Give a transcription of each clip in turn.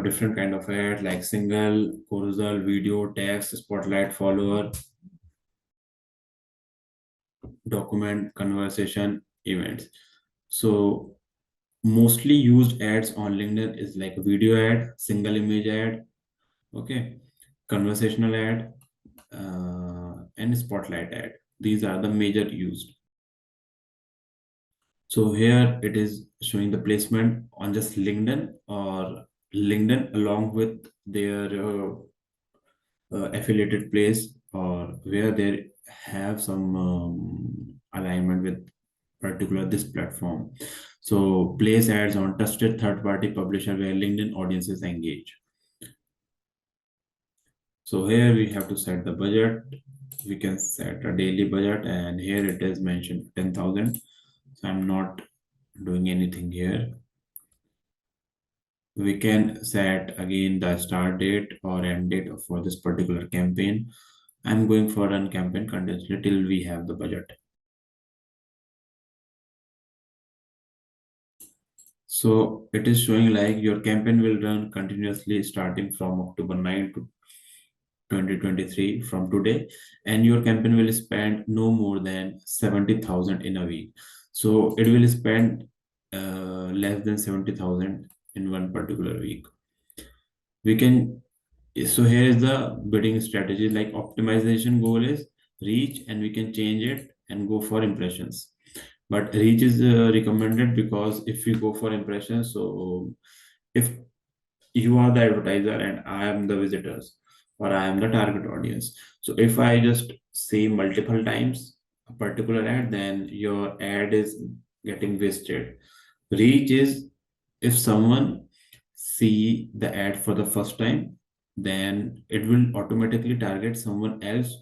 have different kind of ad like single, carousel, video, text, spotlight, follower, document, conversation, events. So mostly used ads on LinkedIn is like video ad, single image ad, okay, conversational ad, and spotlight ad. These are the major used. So here it is showing the placement on just LinkedIn or LinkedIn along with their affiliated place, or where they have some alignment with particular this platform. So place ads on trusted third party publisher where LinkedIn audiences engage. So here we have to set the budget. We can set a daily budget, and here it is mentioned 10,000. So I'm not doing anything here. We can set again the start date or end date for this particular campaign. I'm going for run campaign continuously till we have the budget. So it is showing like your campaign will run continuously starting from October 9 to 2023 from today, and your campaign will spend no more than 70,000 in a week. So it will spend less than 70,000 in one particular week. We can, so here is the bidding strategy, like optimization goal is reach, and we can change it and go for impressions. But reach is recommended because if we go for impressions, so if you are the advertiser and I am the visitors or I am the target audience, so if I just say multiple times a particular ad, then your ad is getting wasted. Reach is if someone see the ad for the first time, then it will automatically target someone else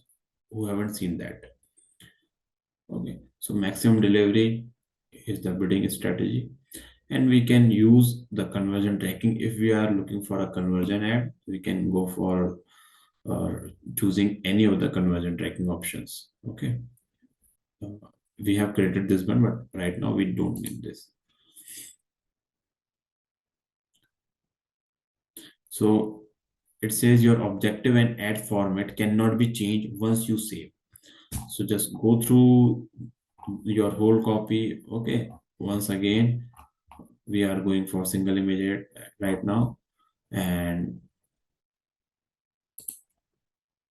who haven't seen that. Okay, so maximum delivery is the bidding strategy, and we can use the conversion tracking. If we are looking for a conversion ad, we can go for choosing any of the conversion tracking options. Okay, we have created this one, but right now we don't need this. So it says your objective and ad format cannot be changed once you save. So just go through your whole copy. Okay, once again we are going for single image right now, and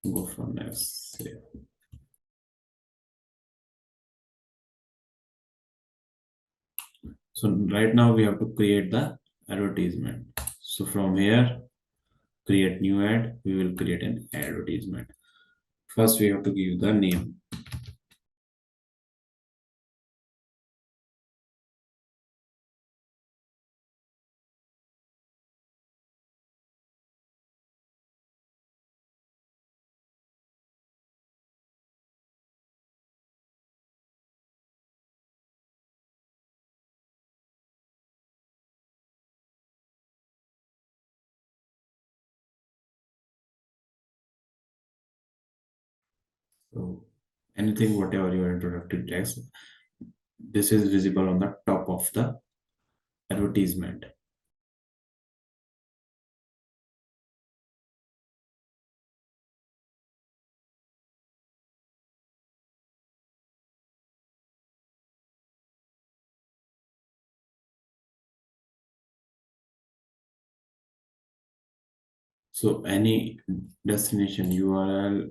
go from next save. So right now we have to create the advertisement. So from here, create new ad, we will create an advertisement. First we have to give the name. So anything, whatever your introductory text, this is visible on the top of the advertisement. So any destination URL,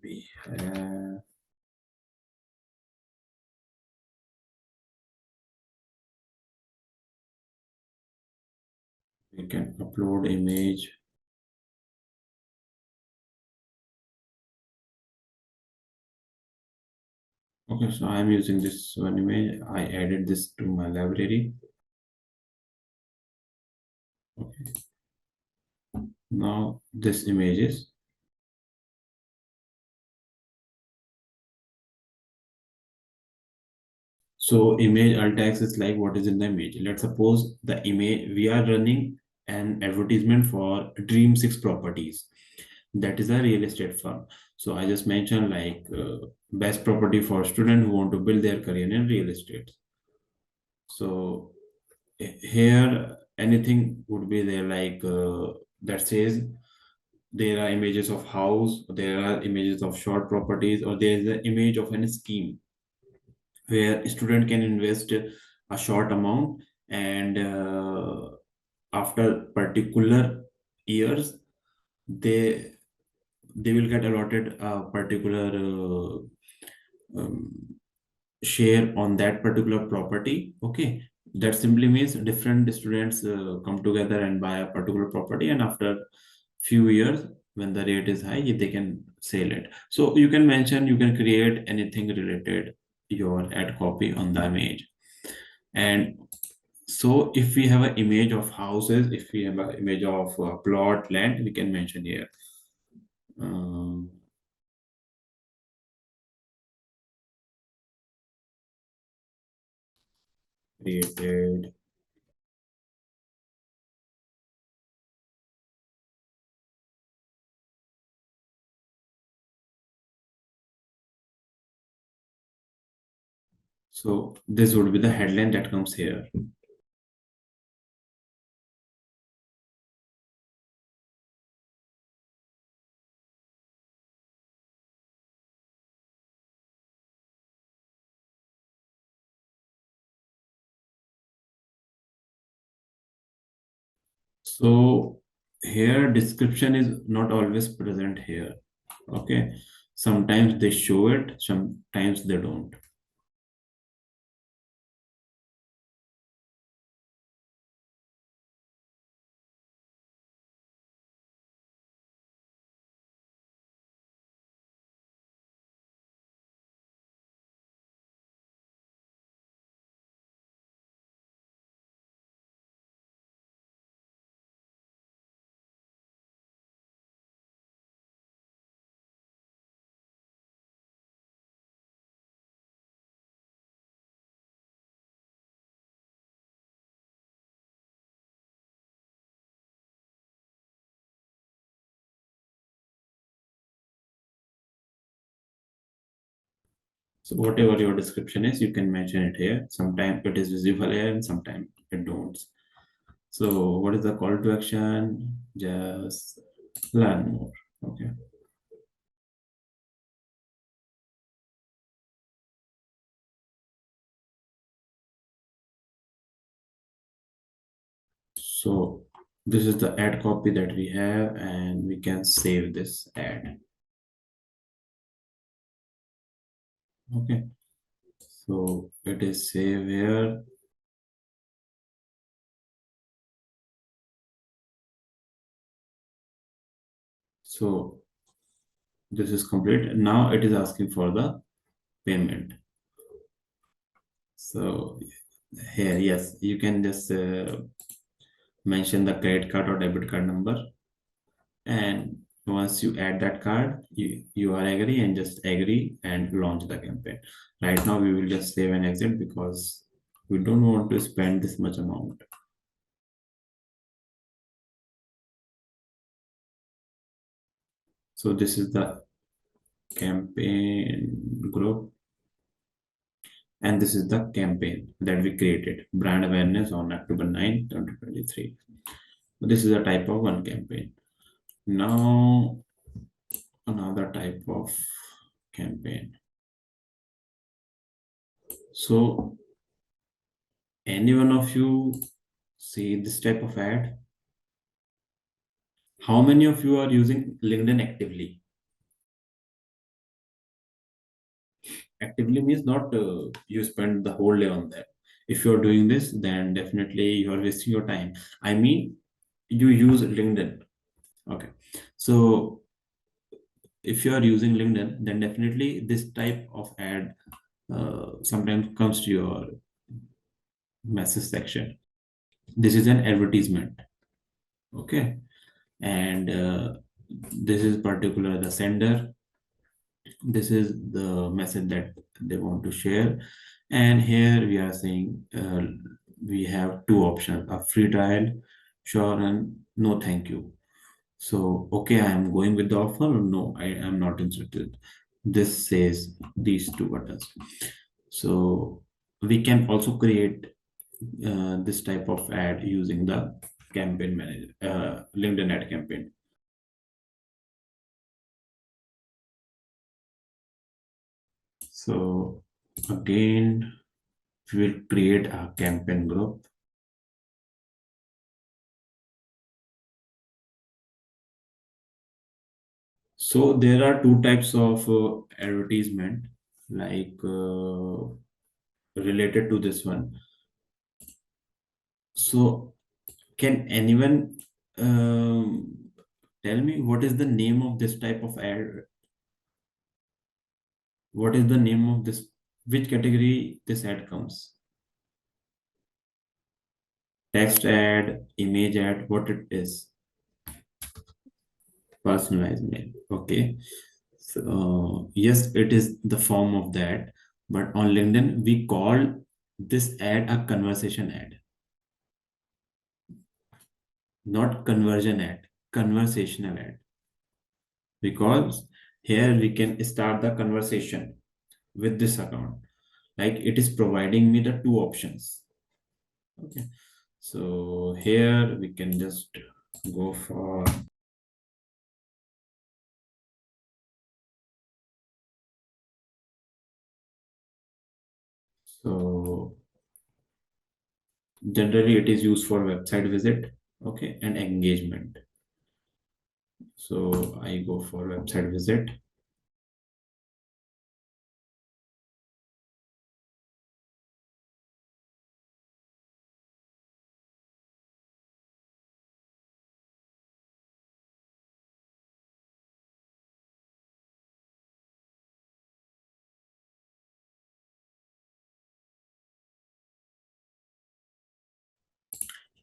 we have, we can upload image. Okay, so I'm using this one image. I added this to my library. Okay. Now this image is, so image alt text is like what is in the image. Let's suppose the image, we are running an advertisement for Dream 6 Properties. That is a real estate firm. So I just mentioned like best property for students who want to build their career in real estate. So here anything would be there, like that says there are images of house, there are images of short properties, or there is an image of any scheme where a student can invest a short amount, and after particular years they they will get allotted a particular um, share on that particular property. Okay, that simply means different students come together and buy a particular property, and after few years, when the rate is high, they can sell it. So you can mention, you can create anything related your ad copy on the image. And so if we have an image of houses, if we have an image of plot land, we can mention here. um, Created. So this would be the headline that comes here. So here description is not always present here. Okay. Sometimes they show it, sometimes they don't. So whatever your description is, you can mention it here. Sometimes it is visible here and sometimes it don't. So what is the call to action? Just learn more. Okay. So this is the ad copy that we have, and we can save this ad. Okay. So it is save here. So this is complete. Now it is asking for the payment. So here, yes, you can just mention the credit card or debit card number. And once you add that card, you are agree and just agree and launch the campaign. Right now, we will just save and exit because we don't want to spend this much amount. So this is the campaign group, and this is the campaign that we created, brand awareness on October 9, 2023. This is a type of one campaign. Now, another type of campaign. So, any one of you see this type of ad? How many of you are using LinkedIn actively? Actively means not you spend the whole day on that. If you're doing this, then definitely you're wasting your time. I mean, you use LinkedIn. Okay. So if you are using LinkedIn, then definitely this type of ad sometimes comes to your message section. This is an advertisement. Okay. And this is particular the sender. This is the message that they want to share. And here we are saying we have two options, a free trial, sure, and no thank you. So okay, I am going with the offer, or no, I am not interested. This says these two buttons. So we can also create this type of ad using the campaign manager, LinkedIn ad campaign. So again, we will create a campaign group. So there are two types of advertisement, like related to this one. So can anyone tell me what is the name of this type of ad? What is the name of this? Which category this ad comes? Text ad, image ad, what it is? Personalized mail. Okay. So yes, it is the form of that. But on LinkedIn, we call this ad a conversation ad, not conversion ad, conversational ad. Because here we can start the conversation with this account. Like it is providing me the two options. Okay. So here we can just go for, so generally it is used for website visit, okay, and engagement. So I go for website visit.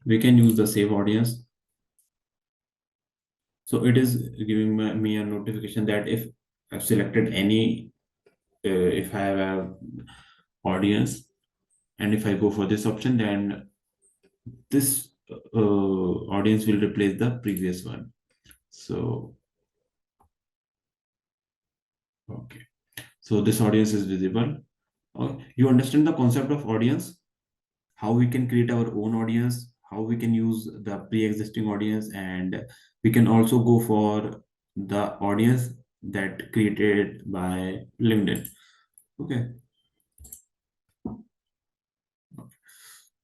We can use the save audience. So it is giving me a notification that if I've selected any, if I have a audience, and if I go for this option, then this audience will replace the previous one. So okay, so this audience is visible. You understand the concept of audience, how we can create our own audience, how we can use the pre-existing audience, and we can also go for the audience that created by LinkedIn. Okay,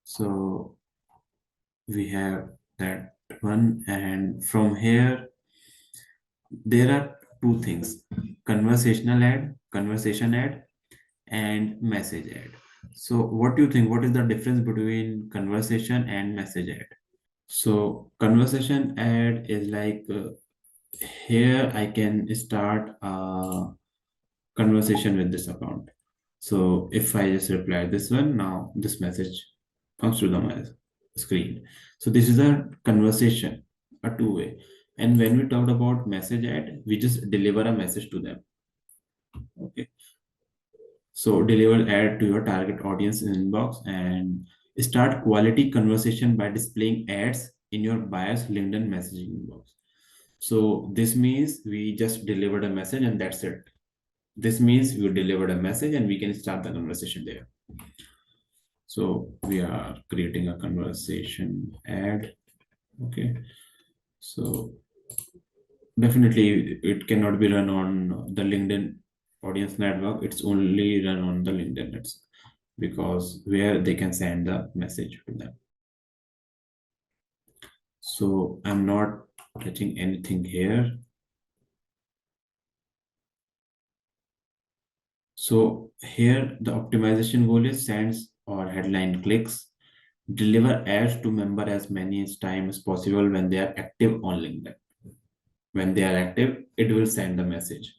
so we have that one, and from here there are two things: conversation ad, and message ad. So what do you think, what is the difference between conversation and message ad? So conversation ad is like, here I can start a conversation with this account. So if I just reply this one, now this message comes to the my screen. So this is a conversation, a two-way. And when we talked about message ad, we just deliver a message to them. Okay. So deliver ad to your target audience in inbox and start quality conversation by displaying ads in your buyer's LinkedIn messaging inbox. So this means we just delivered a message and that's it. This means we delivered a message and we can start the conversation there. So we are creating a conversation ad. Okay. So definitely it cannot be run on the LinkedIn audience network. It's only run on the LinkedIn. It's because where they can send the message to them. So I'm not touching anything here. So here the optimization goal is sends or headline clicks, deliver ads to member as many time as possible when they are active on LinkedIn. When they are active, it will send the message.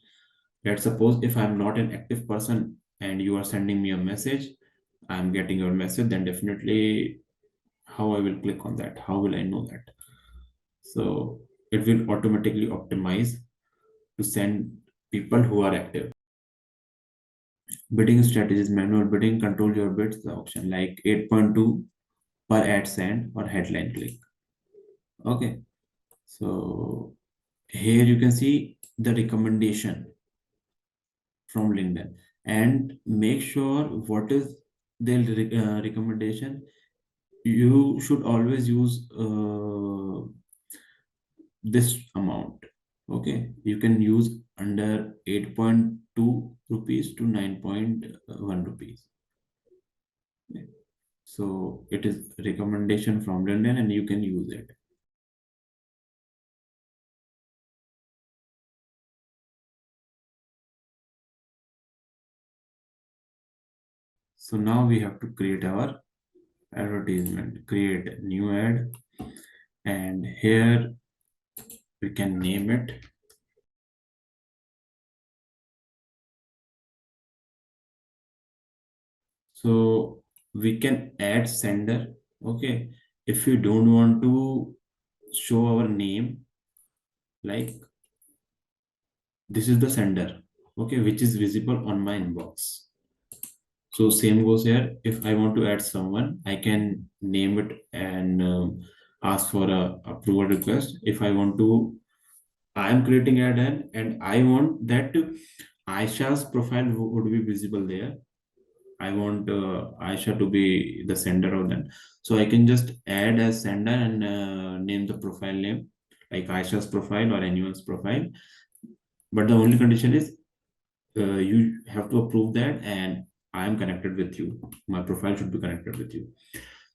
Let's suppose if I'm not an active person and you are sending me a message, I'm getting your message, then definitely how I will click on that? How will I know that? So it will automatically optimize to send people who are active. Bidding strategies, manual bidding, control your bids, the option like 8.2 per ad send or headline click. Okay, so here you can see the recommendation from LinkedIn and make sure what is their recommendation You should always use this amount. Okay, you can use under 8.2 rupees to 9.1 rupees. Okay. So it is recommendation from London and you can use it. So now we have to create our advertisement, create a new ad, and here we can name it. So we can add sender. Okay, if we don't want to show our name, like this is the sender, okay, which is visible on my inbox. So same goes here. If I want to add someone, I can name it and ask for a approval request. If I want to, I am creating ad and I want that Aisha's profile would be visible there. I want Aisha to be the sender of that. So I can just add as sender and name the profile name like Aisha's profile or anyone's profile. But the only condition is you have to approve that and I am connected with you. My profile should be connected with you.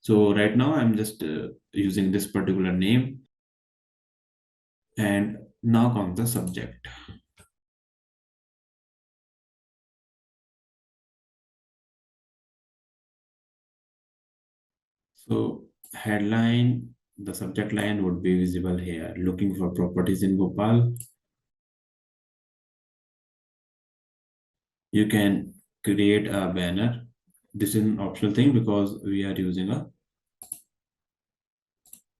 So right now I'm just using this particular name, and now comes the subject. So headline, the subject line would be visible here. Looking for properties in Bhopal. You can create a banner. This is an optional thing because we are using a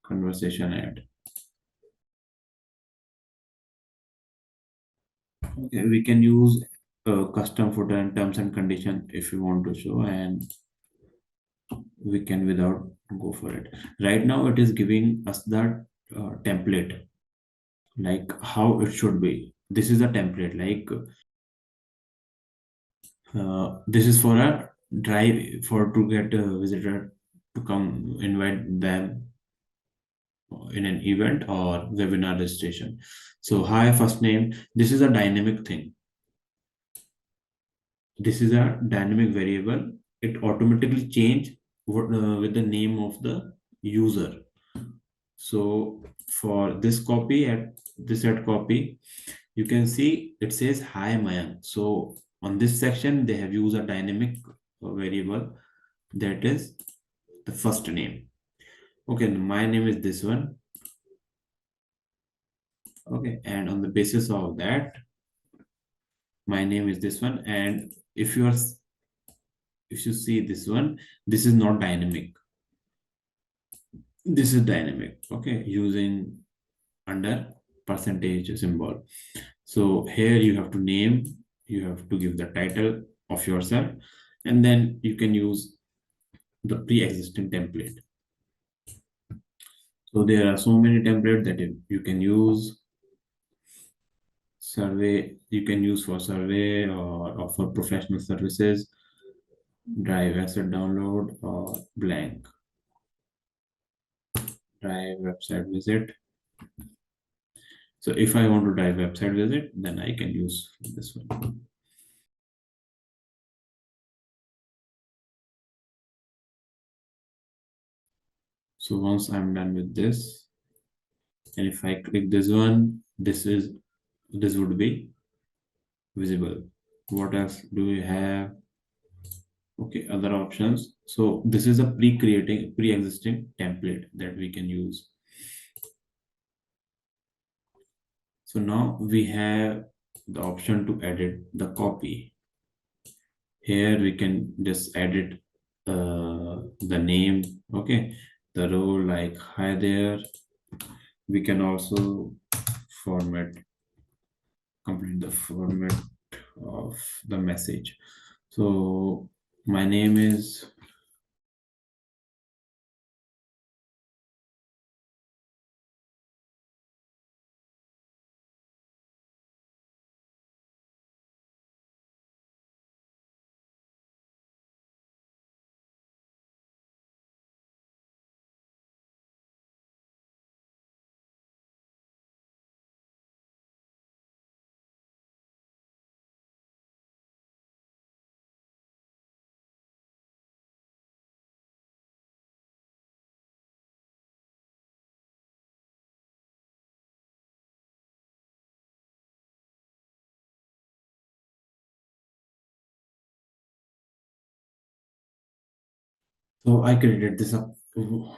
conversation ad. Okay, we can use custom footer and terms and condition if you want to show, and we can without go for it. Right now, it is giving us the template, like how it should be. This is a template, like this is for a drive for to get a visitor to come invite them in an event or webinar registration. So hi, first name. This is a dynamic thing. This is a dynamic variable. It automatically change with the name of the user. So for this copy at this ad copy, you can see it says hi Mayan. So on this section, they have used a dynamic variable that is the first name. Okay, my name is this one. Okay, and on the basis of that, my name is this one. And if you see this one, this is not dynamic. This is dynamic. Okay, using under percentage symbol. So here you have to name, you have to give the title of yourself, and then you can use the pre-existing template. So there are so many templates that you can use. Survey you can use for survey or for professional services, drive asset download or blank, drive website visit. So if I want to drive website visit, then I can use this one. So once I'm done with this, and if I click this one, this would be visible. What else do we have? Okay, other options. So this is a pre-existing template that we can use. So now we have the option to edit the copy. Here we can just edit the name, okay, the role like hi there. We can also format, complete the format of the message. So my name is So I created this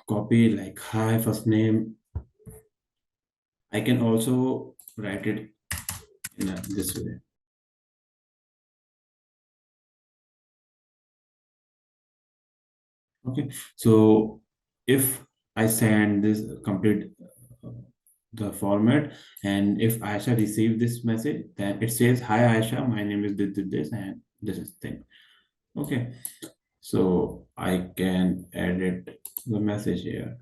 copy like hi first name. I can also write it in this way. Okay, so if I send this complete uh, the format, and if Aisha receive this message, then it says, "Hi Aisha, my name is this, and this is thing." Okay, so I can edit the message here.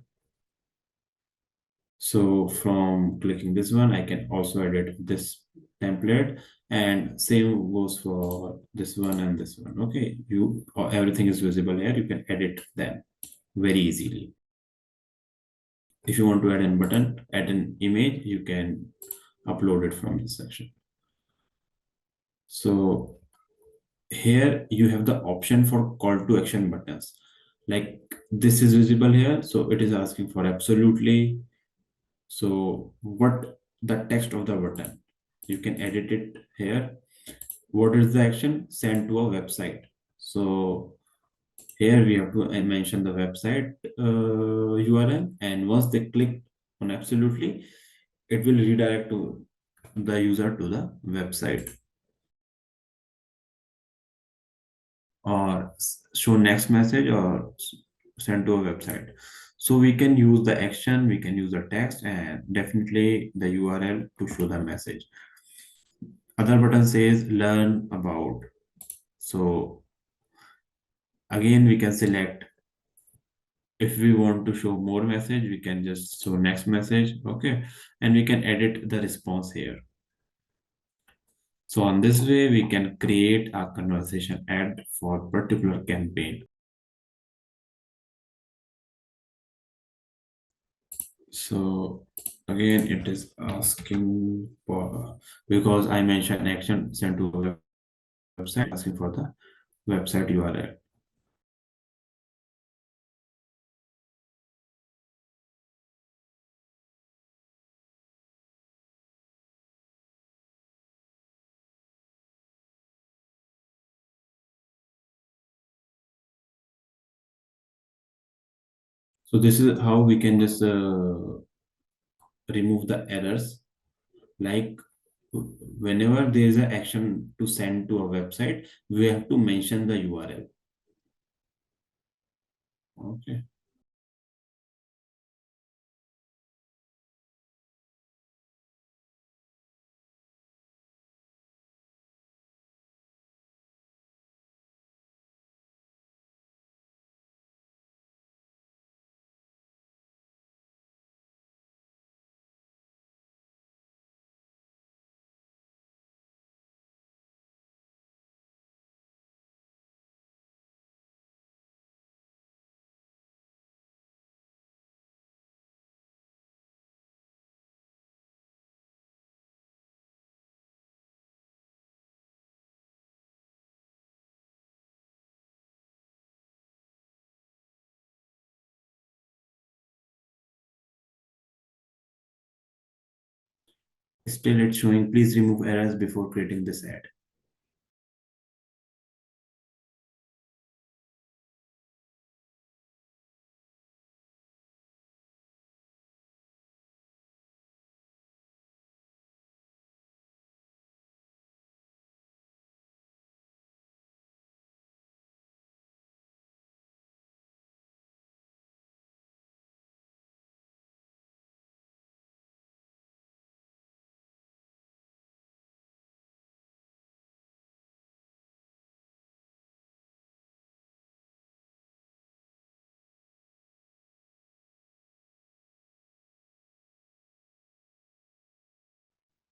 So from clicking this one, I can also edit this template, and same goes for this one and this one. Okay, everything is visible here. You can edit them very easily. If you want to add an button, add an image, you can upload it from this section. So here you have the option for call to action buttons. Like this is visible here, so it is asking for absolutely. So what the text of the button, you can edit it here. What is the action? Send to a website. So here we have to mention the website URL, and once they click on absolutely, it will redirect to the user to the website, or show next message, or send to a website. So we can use the action, we can use the text, and definitely the URL to show the message. Other button says learn about. So again, we can select. If we want to show more message, we can just show next message. Okay, and we can edit the response here. So on this way, we can create a conversation ad for particular campaign. So again, it is asking for, because I mentioned action sent to a website, asking for the website URL. So this is how we can just remove the errors. Like whenever there is an action to send to a website, we have to mention the URL. Okay. Still it's showing, please remove errors before creating this ad.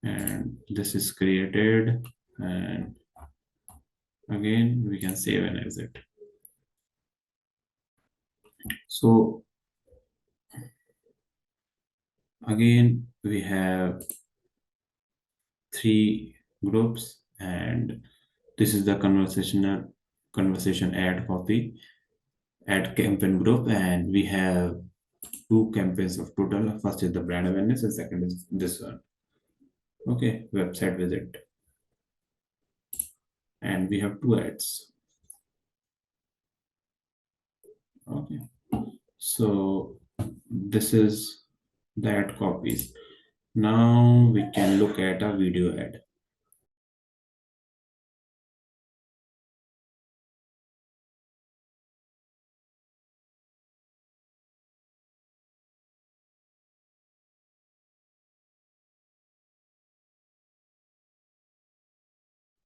And this is created, and again we can save and exit. So again we have three groups, and this is the conversation ad copy ad campaign group, and we have two campaigns of total. First is the brand awareness, and second is this one. Okay, website visit, and we have two ads. Okay. So this is the ad copies. Now we can look at a video ad.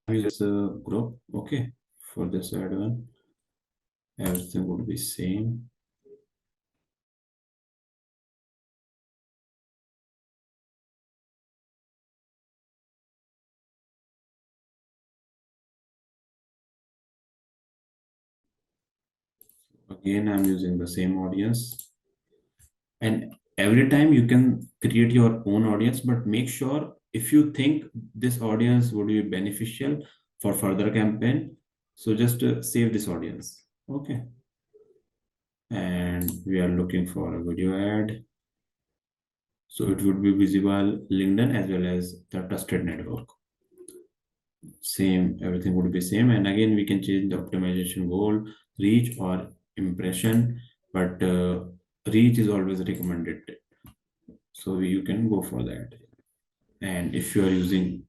This group. Okay. For this ad one, everything would be same. Again, I'm using the same audience. And every time you can create your own audience, but make sure if you think this audience would be beneficial for further campaign, so just save this audience. Okay. And we are looking for a video ad. So it would be visible LinkedIn as well as the trusted network. Same, everything would be same. And again, we can change the optimization goal, reach or impression, but reach is always recommended. So you can go for that. And if you are using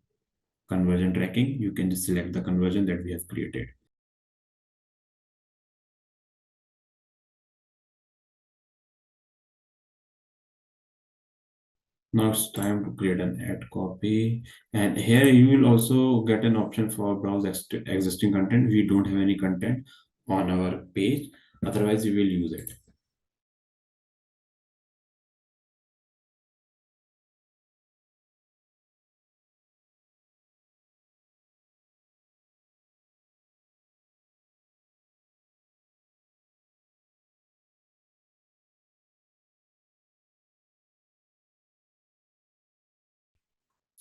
conversion tracking, you can just select the conversion that we have created. Now it's time to create an ad copy. And here you will also get an option for browse existing content. We don't have any content on our page. Otherwise, we will use it.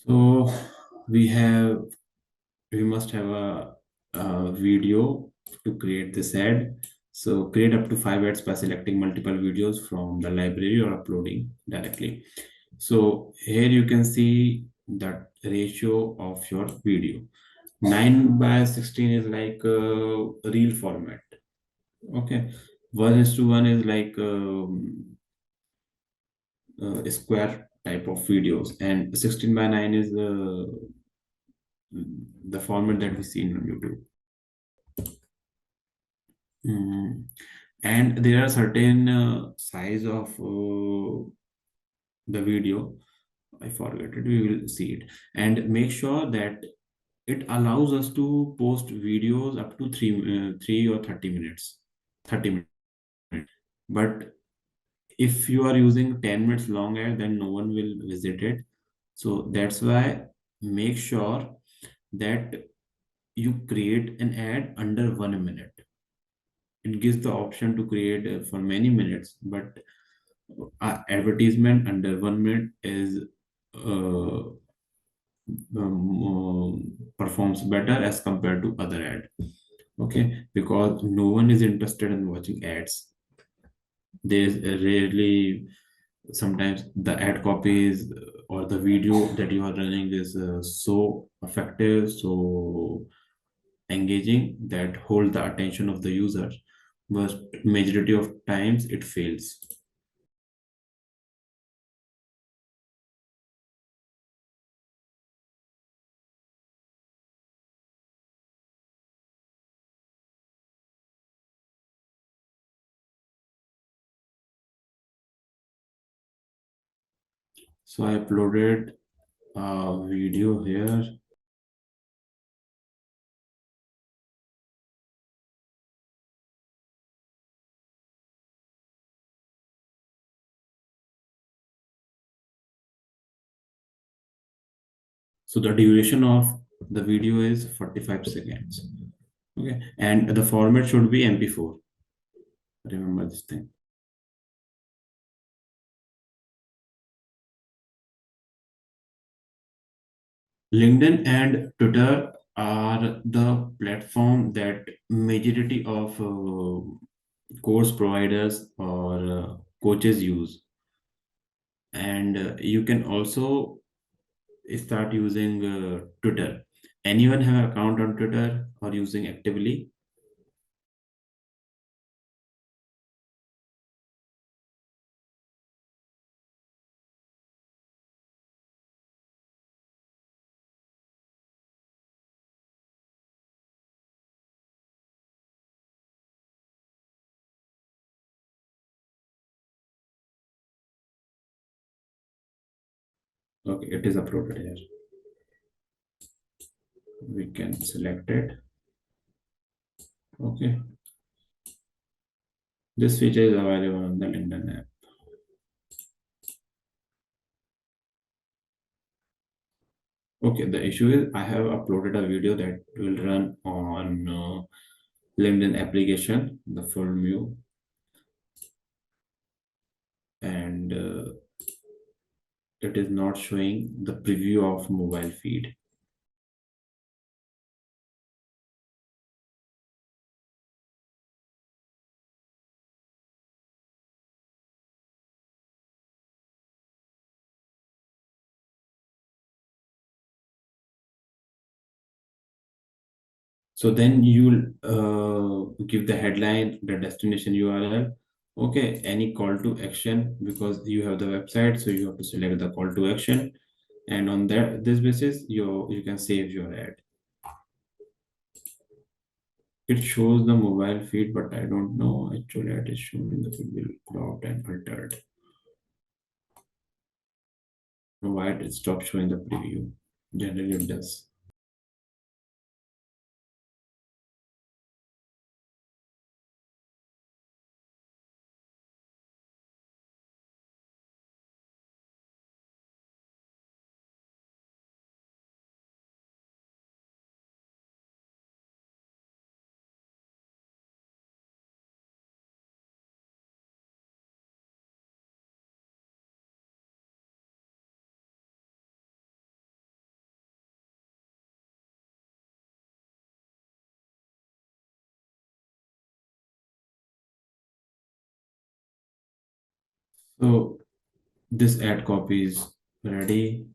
So we have we must have a video to create this ad. So create up to 5 ads by selecting multiple videos from the library or uploading directly. So here you can see the ratio of your video. 9 by 16 is like reel format. Okay. 1:1 is like square type of videos, and 16 by 9 is the format that we see on YouTube. Mm. And there are certain size of the video. I forget it. We will see it and make sure that it allows us to post videos up to 3 or 30 minutes. 30 minutes. But if you are using 10 minutes long ad, then no one will visit it. So that's why make sure that you create an ad under 1 minute. It gives the option to create for many minutes, but advertisement under 1 minute is uh, performs better as compared to other ad. Okay, because no one is interested in watching ads. There's rarely, sometimes the ad copies or the video that you are running is so effective, so engaging that hold the attention of the user, but majority of times it fails. So I uploaded a video here. So the duration of the video is 45 seconds. Okay, and the format should be MP4. Remember this thing. LinkedIn and Twitter are the platform that majority of course providers or coaches use. And you can also start using Twitter. Anyone have an account on Twitter or using actively? Okay, it is uploaded here. We can select it. Okay, this feature is available on the LinkedIn app. Okay, the issue is I have uploaded a video that will run on LinkedIn application, the full view, and it is not showing the preview of mobile feed. So then you'll give the headline, the destination URL, okay, any call to action because you have the website, so you have to select the call to action, and on that this basis you can save your ad. It shows the mobile feed, but I don't know actually it is showing the feed will cropped and altered. Why it stopped showing the preview? Generally it does. So this ad copy is ready.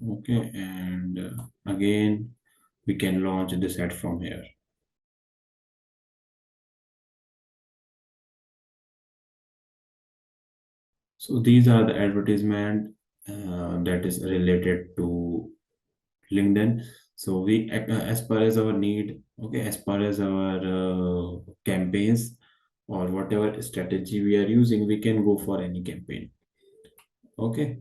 Okay, and again we can launch this ad from here. So these are the advertisement that is related to LinkedIn. So we, as per as our need, okay, as per as our campaigns or whatever strategy we are using, we can go for any campaign. Okay.